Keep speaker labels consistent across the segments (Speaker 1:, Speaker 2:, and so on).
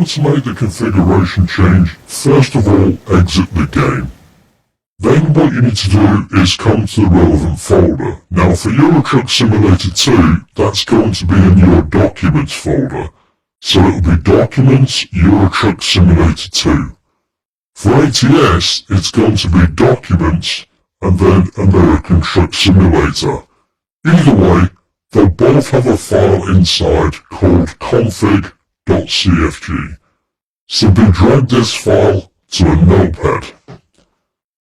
Speaker 1: order to make the configuration change, first of all, exit the game. Then what you need to do is come to the relevant folder. Now for Euro Truck Simulator 2, that's going to be in your Documents folder. So it'll be Documents, Euro Truck Simulator 2. For ATS, it's going to be Documents, and then American Truck Simulator. Either way, they'll both have a file inside called config.cfg. Simply drag this file to a notepad.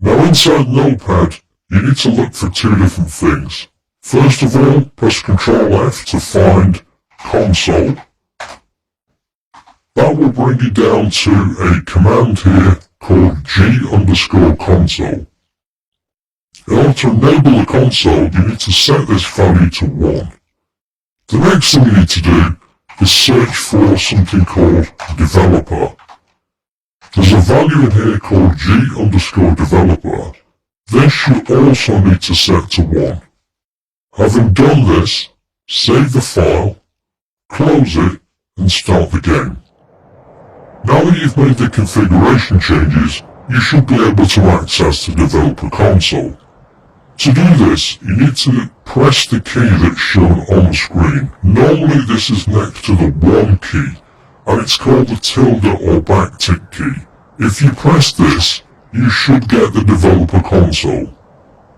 Speaker 1: Now inside Notepad, you need to look for two different things. First of all, press Ctrl F to find console. That will bring you down to a command here called g_console. In order to enable the console, you need to set this value to 1. The next thing you need to do is search for something called developer. There's a value in here called g_developer. This you also need to set to 1. Having done this, save the file, close it, and start the game. Now that you've made the configuration changes, you should be able to access the developer console. To do this, you need to press the key that's shown on the screen. Normally this is next to the 1 key, and it's called the tilde or backtick key. If you press this, you should get the developer console.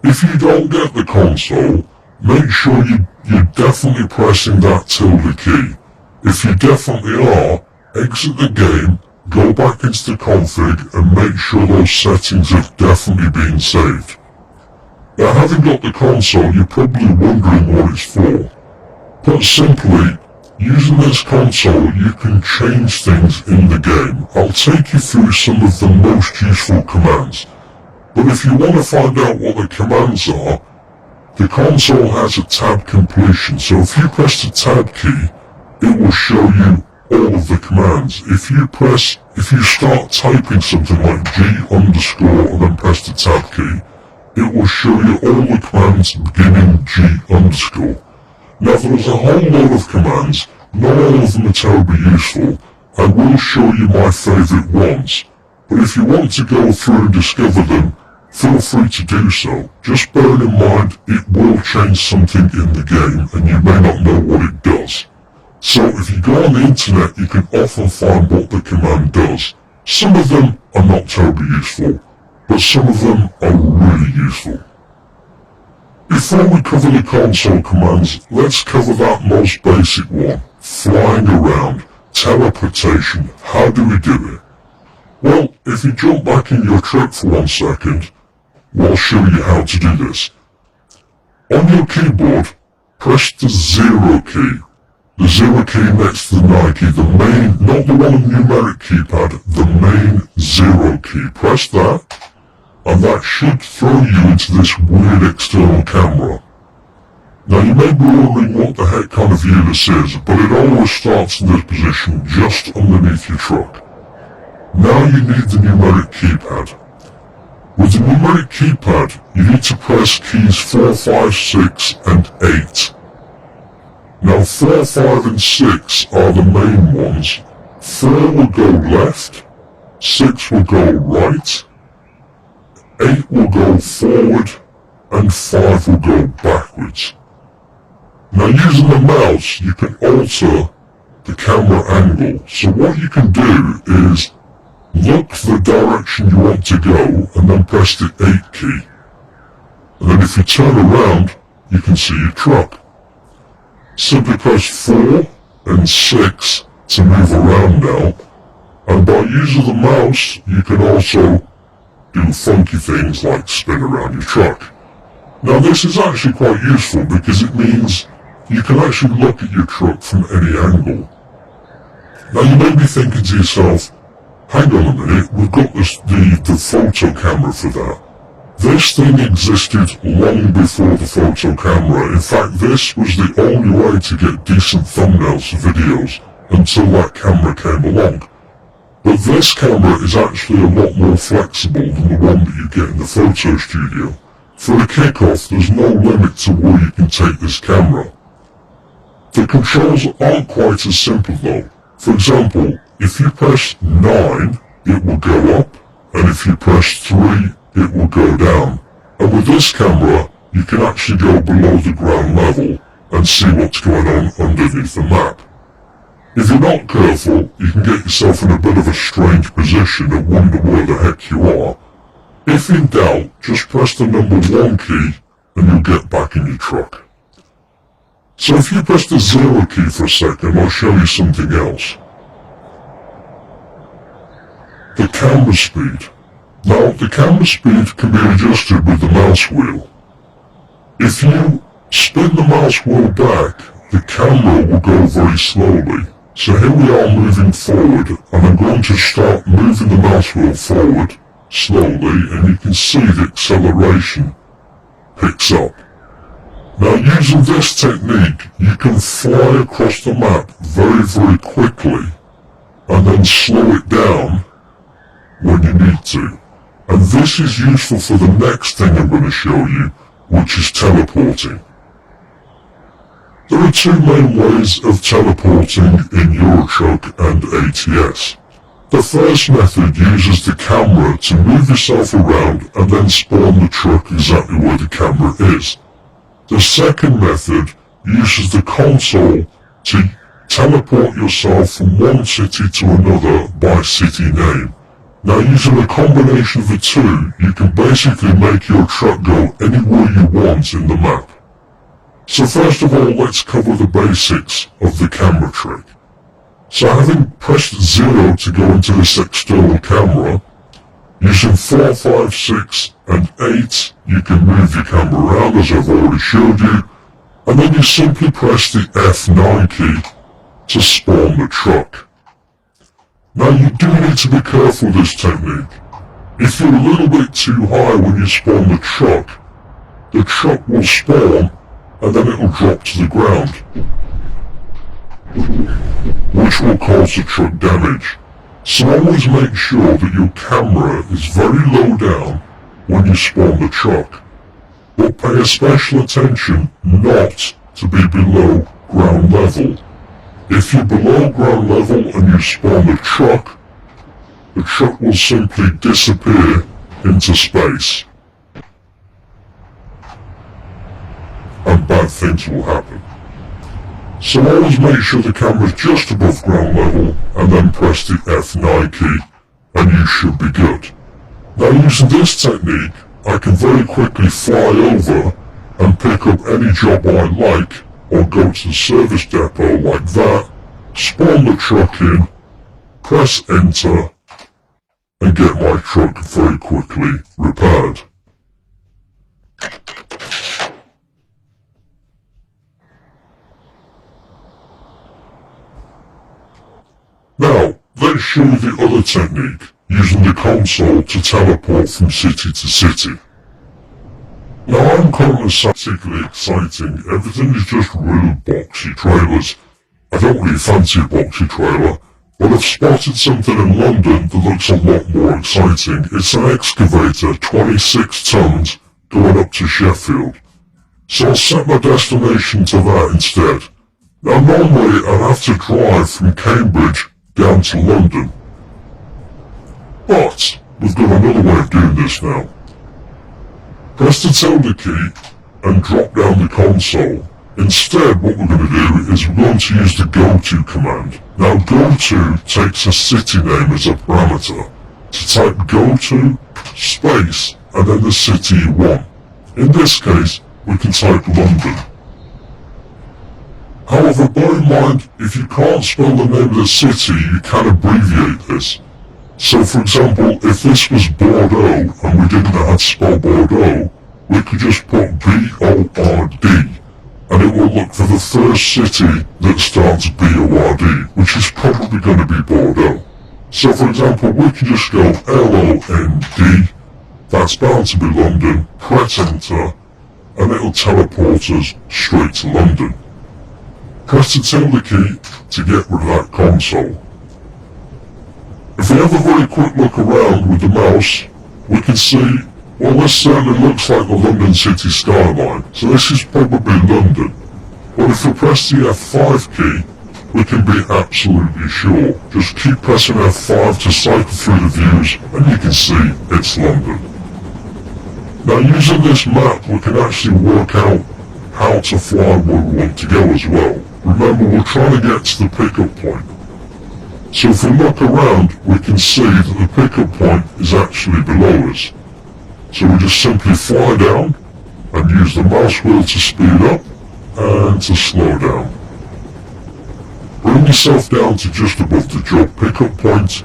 Speaker 1: If you don't get the console, make sure you're definitely pressing that tilde key. If you definitely are, exit the game, go back into the config, and make sure those settings have definitely been saved. Now having got the console, you're probably wondering what it's for. Put simply, using this console you can change things in the game. I'll take you through some of the most useful commands. But if you want to find out what the commands are, the console has a tab completion, so if you press the tab key, it will show you all of the commands. If you start typing something like g_ and then press the tab key, it will show you all the commands beginning g_. Now there's a whole load of commands, not all of them are terribly useful. I will show you my favourite ones, but if you want to go through and discover them, feel free to do so. Just bear in mind it will change something in the game and you may not know what it does. So if you go on the internet you can often find what the command does. Some of them are not terribly useful, but some of them are really useful. Before we cover the console commands, let's cover that most basic one, flying around, teleportation. How do we do it? Well, if you jump back in your truck for 1 second, we'll show you how to do this. On your keyboard, press the 0 key. The 0 key next to the 9 key, the main, not the one on the numeric keypad, the main 0 key. Press that, and that should throw you into this weird external camera. Now you may be wondering what the heck kind of view this is, but it always starts in this position just underneath your truck. Now you need the numeric keypad. With the numeric keypad, you need to press keys 4, 5, 6 and 8. Now 4, 5 and 6 are the main ones. 4 will go left, 6 will go right, 8 will go forward, and 5 will go backwards. Now using the mouse, you can alter the camera angle. So what you can do is look the direction you want to go and then press the 8 key. And then if you turn around, you can see your truck. Simply press 4 and 6 to move around now. And by using the mouse, you can also do funky things like spin around your truck. Now this is actually quite useful because it means you can actually look at your truck from any angle. Now you may be thinking to yourself, hang on a minute, we've got the photo camera for that. This thing existed long before the photo camera. In fact, this was the only way to get decent thumbnails for videos until that camera came along. But this camera is actually a lot more flexible than the one that you get in the photo studio. For a kickoff, there's no limit to where you can take this camera. The controls aren't quite as simple though. For example, if you press 9, it will go up, and if you press 3, it will go down. And with this camera, you can actually go below the ground level and see what's going on underneath the map. If you're not careful, you can get yourself in a bit of a strange position and wonder where the heck you are. If in doubt, just press the number 1 key and you'll get back in your truck. So if you press the 0 key for a second, I'll show you something else. The camera speed. Now, the camera speed can be adjusted with the mouse wheel. If you spin the mouse wheel back, the camera will go very slowly. So here we are moving forward, and I'm going to start moving the mouse wheel forward slowly, and you can see the acceleration picks up. Now, using this technique, you can fly across the map very, very quickly, and then slow it down when you need to. And this is useful for the next thing I'm going to show you, which is teleporting. There are 2 main ways of teleporting in EuroTruck and ATS. The first method uses the camera to move yourself around and then spawn the truck exactly where the camera is. The second method uses the console to teleport yourself from one city to another by city name. Now, using a combination of the 2, you can basically make your truck go anywhere you want in the map. So first of all, let's cover the basics of the camera trick. So having pressed 0 to go into this external camera, using 4, 5, 6 and 8, you can move your camera around as I've already showed you, and then you simply press the F9 key to spawn the truck. Now, you do need to be careful with this technique. If you're a little bit too high when you spawn the truck will spawn and then it will drop to the ground, which will cause the truck damage. So always make sure that your camera is very low down when you spawn the truck, but pay special attention not to be below ground level. If you're below ground level and you spawn the truck will simply disappear into space, and bad things will happen. So always make sure the camera's just above ground level and then press the F9 key and you should be good. Now, using this technique, I can very quickly fly over and pick up any job I like, or go to the service depot like that, spawn the truck in, press enter, and get my truck very quickly repaired. Now, let's show you the other technique, using the console to teleport from city to city. Now, I'm currently particularly exciting. Everything is just real boxy trailers. I don't really fancy a boxy trailer, but I've spotted something in London that looks a lot more exciting. It's an excavator, 26 tons, going up to Sheffield. So I'll set my destination to that instead. Now, normally I'd have to drive from Cambridge down to London, but we've got another way of doing this now. Press the tilde key and drop down the console. Instead, what we're going to do is we're going to use the go-to command. Now, go-to takes a city name as a parameter. To type go-to, space, and then the city you want. In this case, we can type London. However, bear in mind, if you can't spell the name of the city, you can abbreviate this. So, for example, if this was Bordeaux, and we didn't know how to spell Bordeaux, we could just put B-O-R-D, and it will look for the first city that starts B-O-R-D, which is probably going to be Bordeaux. So, for example, we can just go L-O-N-D, that's bound to be London, press enter, and it'll teleport us straight to London. Press the tilde key to get rid of that console. If we have a very quick look around with the mouse, we can see, well, this certainly looks like the London city skyline, so this is probably London. But if we press the F5 key, we can be absolutely sure. Just keep pressing F5 to cycle through the views and you can see it's London. Now using this map we can actually work out how to fly where we want to go as well. Remember we're trying to get to the pickup point. So if we look around we can see that the pickup point is actually below us. So we just simply fly down and use the mouse wheel to speed up and to slow down. Bring yourself down to just above the job pickup point,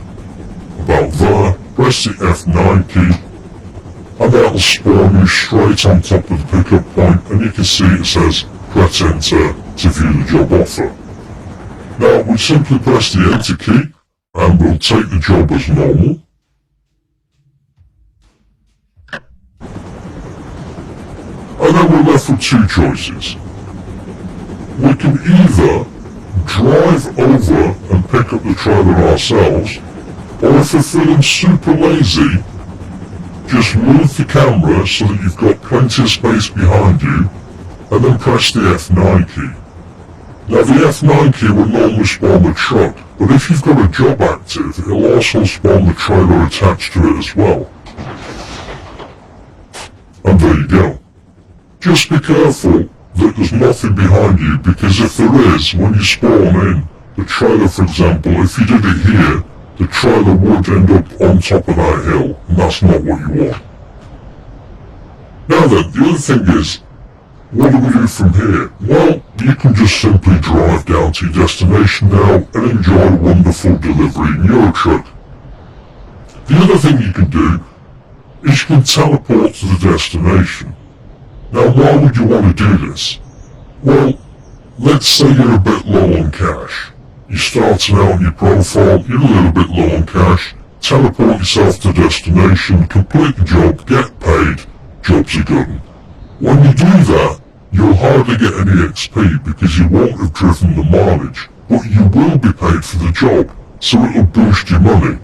Speaker 1: about there, press the F9 key, and that'll spawn you straight on top of the pickup point, and you can see it says press enter to view the job offer. Now we simply press the enter key, and we'll take the job as normal. And then we're left with two choices. We can either drive over and pick up the trailer ourselves, or if we're feeling super lazy, just move the camera so that you've got plenty of space behind you, and then press the F9 key. Now the F9 key will normally spawn the truck, but if you've got a job active, it'll also spawn the trailer attached to it as well. And there you go. Just be careful that there's nothing behind you, because if there is, when you spawn in, the trailer for example, if you did it here, the trailer would end up on top of that hill, and that's not what you want. Now then, the other thing is, what do we do from here? Well, you can just simply drive down to your destination now and enjoy a wonderful delivery in your truck. The other thing you can do is you can teleport to the destination. Now why would you want to do this? Well, let's say you're a bit low on cash. You're starting out on your profile, you're a little bit low on cash, teleport yourself to the destination, complete the job, get paid, job's a good one. When you do that, you'll hardly get any XP because you won't have driven the mileage, but you will be paid for the job, so it'll boost your money.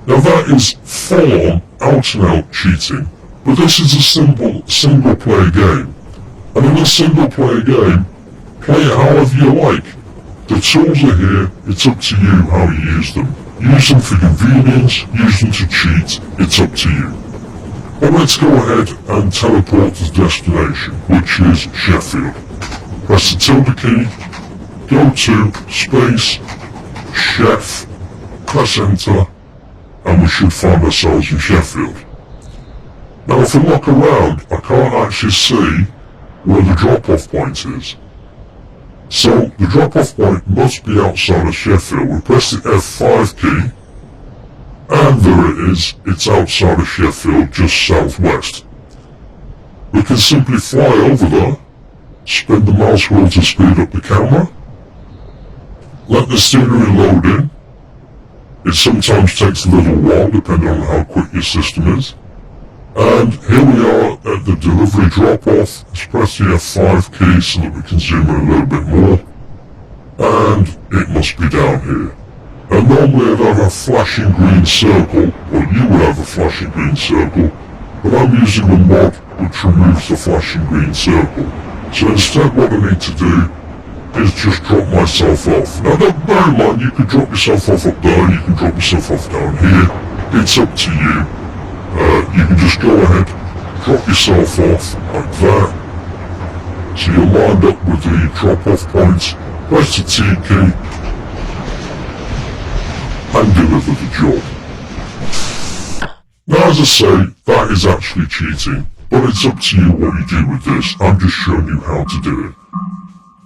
Speaker 1: Now that is full-on, out-and-out cheating, but this is a simple single-player game, and in a single-player game, play it however you like. The tools are here, it's up to you how you use them. Use them for convenience, use them to cheat, it's up to you. But let's go ahead and teleport to the destination, which is Sheffield. Press the tilde key, go to, space, chef, press enter, and we should find ourselves in Sheffield. Now if we look around, I can't actually see where the drop-off point is. So the drop-off point must be outside of Sheffield. We press the F5 key, and there it is, it's outside of Sheffield, just southwest. We can simply fly over there, spin the mouse wheel to speed up the camera, let the scenery load in. It sometimes takes a little while depending on how quick your system is. And here we are at the delivery drop-off. Let's press the F5 key so that we can zoom in a little bit more. And it must be down here. And normally I'd have a flashing green circle, or you would have a flashing green circle, but I'm using a mod which removes the flashing green circle. So instead what I need to do is just drop myself off. Now bear in mind, you can drop yourself off up there, you can drop yourself off down here, it's up to you. You can just go ahead, drop yourself off like that. So you're lined up with the drop-off points, press the T key, and deliver the job. Now as I say, that is actually cheating, but it's up to you what you do with this. I'm just showing you how to do it.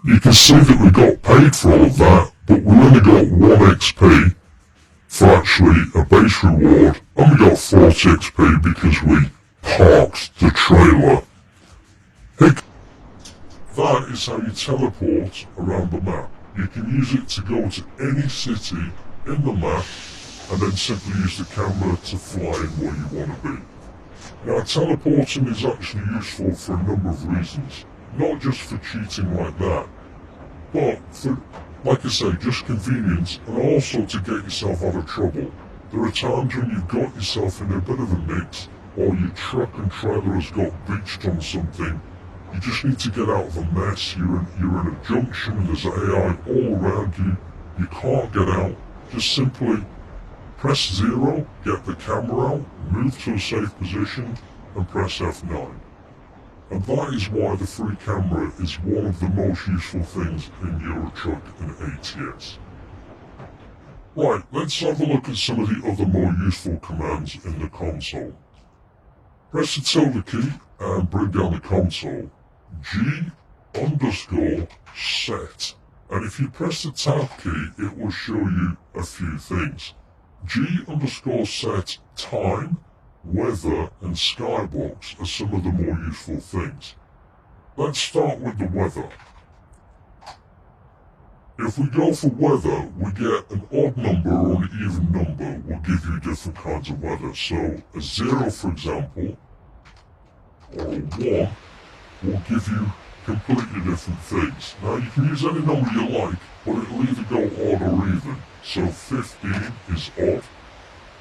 Speaker 1: You can see that we got paid for all of that, but we only got 1 XP for actually a base reward, and we got 40 XP because we parked the trailer. That is how you teleport around the map. You can use it to go to any city in the map, and then simply use the camera to fly in where you want to be. Now teleporting is actually useful for a number of reasons, not just for cheating like that, but for, like I say, just convenience, and also to get yourself out of trouble. There are times when you've got yourself in a bit of a mix, or your truck and trailer has got beached on something. You just need to get out of a mess, you're in a junction and there's AI all around you, you can't get out, just simply press 0, get the camera out, move to a safe position, and press F9. And that is why the free camera is one of the most useful things in Euro Truck and ATS. Right, let's have a look at some of the other more useful commands in the console. Press the tilde key and bring down the console. G_set. And if you press the tab key, it will show you a few things. G_set time, weather, and skybox are some of the more useful things. Let's start with the weather. If we go for weather, we get an odd number or an even number will give you different kinds of weather. So a 0, for example, or a 1 will give you completely different things. Now you can use any number you like, but it'll either go odd or even. So 15 is odd,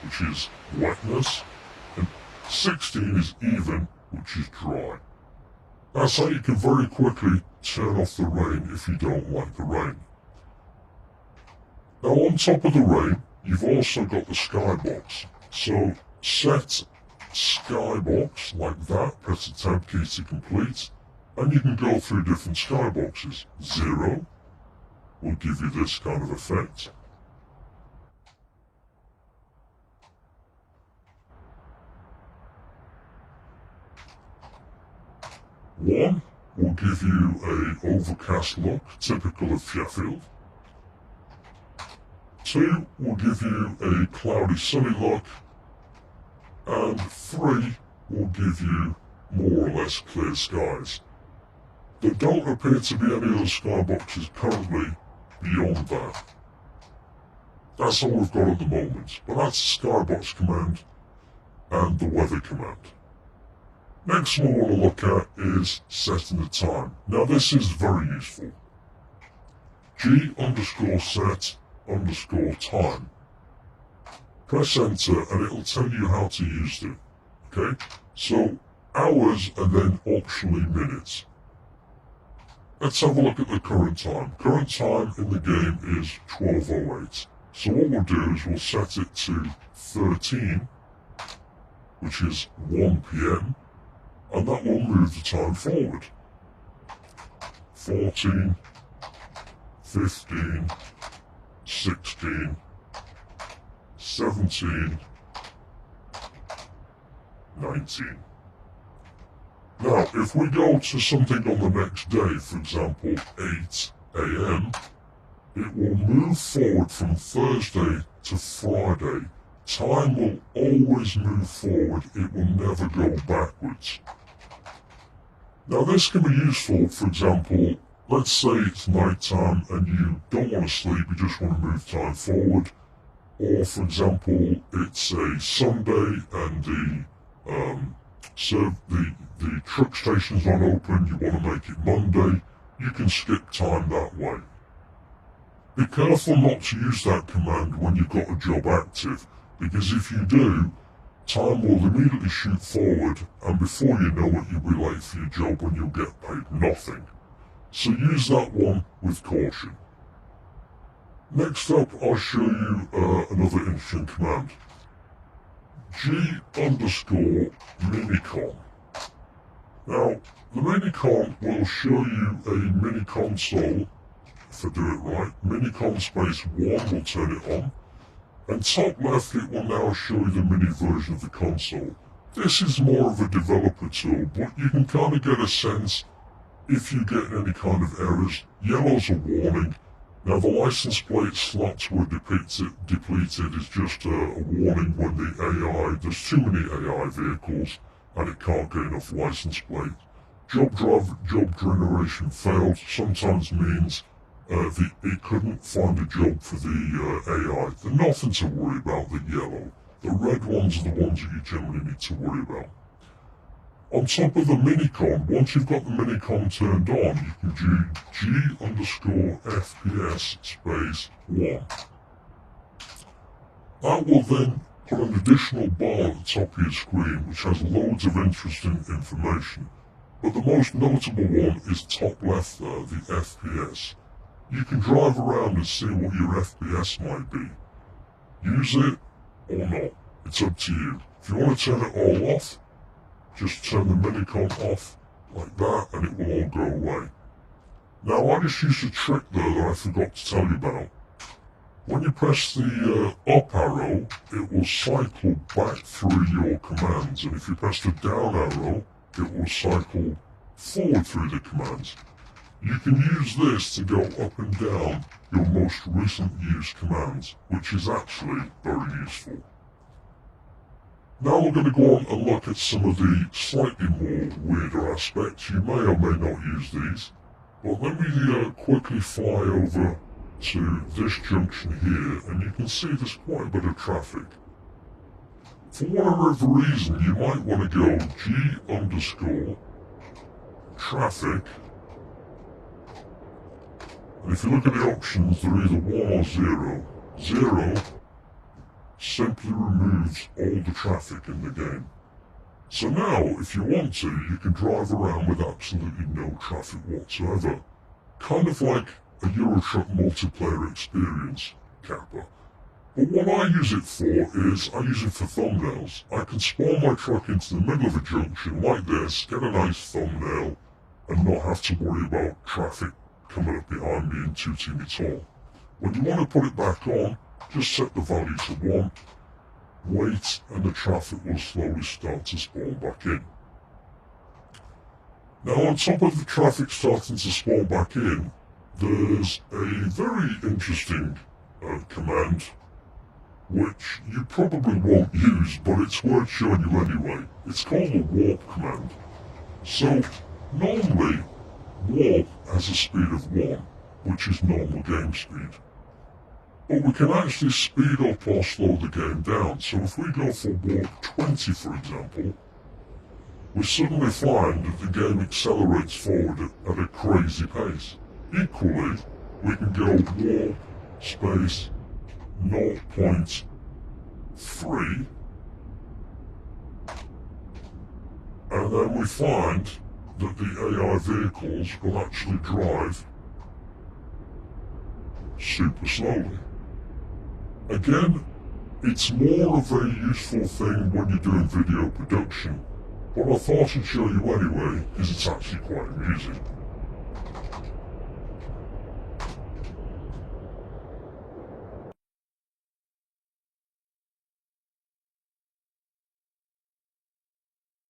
Speaker 1: which is wetness, and 16 is even, which is dry. That's how you can very quickly turn off the rain if you don't like the rain. Now on top of the rain, you've also got the skybox. So set skybox like that, press the tab key to complete, and you can go through different skyboxes. 0 will give you this kind of effect. 1 will give you an overcast look, typical of Sheffield. 2 will give you a cloudy sunny look, and 3 will give you more or less clear skies. There don't appear to be any other skyboxes currently beyond that. That's all we've got at the moment, but that's the skybox command and the weather command. Next one we want to look at is setting the time. Now this is very useful. G_set_time. Press enter and it'll tell you how to use it. Okay? So hours and then optionally minutes. Let's have a look at the current time. Current time in the game is 12:08. So what we'll do is we'll set it to 13, which is 1 PM, and that will move the time forward. 14, 15, 16, 17, 19. Now, if we go to something on the next day, for example, 8 AM, it will move forward from Thursday to Friday. Time will always move forward, it will never go backwards. Now this can be useful, for example, let's say it's night time and you don't want to sleep, you just want to move time forward. Or for example, it's a Sunday and the truck station's not open, you want to make it Monday, you can skip time that way. Be careful not to use that command when you've got a job active, because if you do, time will immediately shoot forward, and before you know it, you'll be late for your job and you'll get paid nothing. So use that one with caution. Next up, I'll show you another interesting command. G_minicom. Now, the minicom will show you a mini console, if I do it right. Minicom space 1 will turn it on. And top left, it will now show you the mini version of the console. This is more of a developer tool, but you can kind of get a sense if you get any kind of errors. Yellow's a warning. Now the license plate slots were depleted is just a warning when the AI, there's too many AI vehicles and it can't get enough license plate. Job generation failed sometimes means it couldn't find a job for the AI. There's nothing to worry about, the yellow. The red ones are the ones that you generally need to worry about. On top of the minicom, once you've got the minicom turned on, you can do G_FPS space 1. That will then put an additional bar at the top of your screen which has loads of interesting information. But the most notable one is top left there, the FPS. you can drive around and see what your FPS might be. Use it or not, it's up to you. If you want to turn it all off, just turn the minicom off like that and it will all go away. Now I just used a trick there that I forgot to tell you about. When you press the up arrow, it will cycle back through your commands, and if you press the down arrow, it will cycle forward through the commands. You can use this to go up and down your most recent used commands, which is actually very useful. Now we're going to go on and look at some of the slightly more weirder aspects. You may or may not use these, but let me quickly fly over to this junction here, and you can see there's quite a bit of traffic. For whatever reason, you might want to go G_traffic, and if you look at the options, they're either 1 or 0. 0 simply removes all the traffic in the game. So now, if you want to, you can drive around with absolutely no traffic whatsoever. Kind of like a Euro Truck multiplayer experience, Kappa. But what I use it for is, I use it for thumbnails. I can spawn my truck into the middle of a junction like this, get a nice thumbnail, and not have to worry about traffic coming up behind me and tooting its horn. When you want to put it back on, just set the value to 1, wait, and the traffic will slowly start to spawn back in. Now on top of the traffic starting to spawn back in, there's a very interesting command, which you probably won't use, but it's worth showing you anyway. It's called a warp command. So, normally, warp has a speed of 1, which is normal game speed. But we can actually speed up or slow the game down. So if we go for warp 20, for example, we suddenly find that the game accelerates forward at a crazy pace. Equally, we can go warp space 0.3, and then we find that the AI vehicles will actually drive super slowly. Again, it's more of a useful thing when you're doing video production, but I thought I'd show you anyway, because it's actually quite amusing.